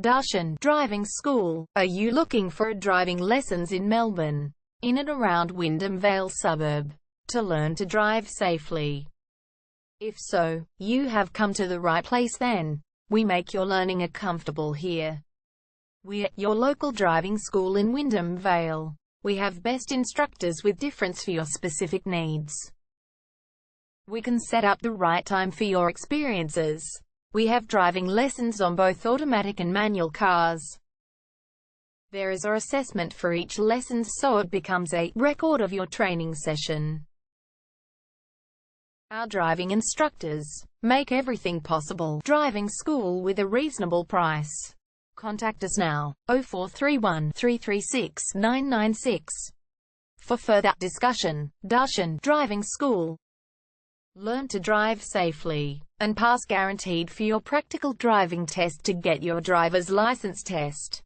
Darshan Driving School. Are you looking for driving lessons in Melbourne, in and around Wyndham Vale suburb, to learn to drive safely? If so, you have come to the right place then. We make your learning comfortable here. We're your local driving school in Wyndham Vale. We have best instructors with difference for your specific needs. We can set up the right time for your experiences. We have driving lessons on both automatic and manual cars. There is an assessment for each lesson, so it becomes a record of your training session. Our driving instructors make everything possible. Driving school with a reasonable price. Contact us now, 0431 336 996. For further discussion. Darshan Driving School. Learn to drive safely and pass guaranteed for your practical driving test to get your driver's license test.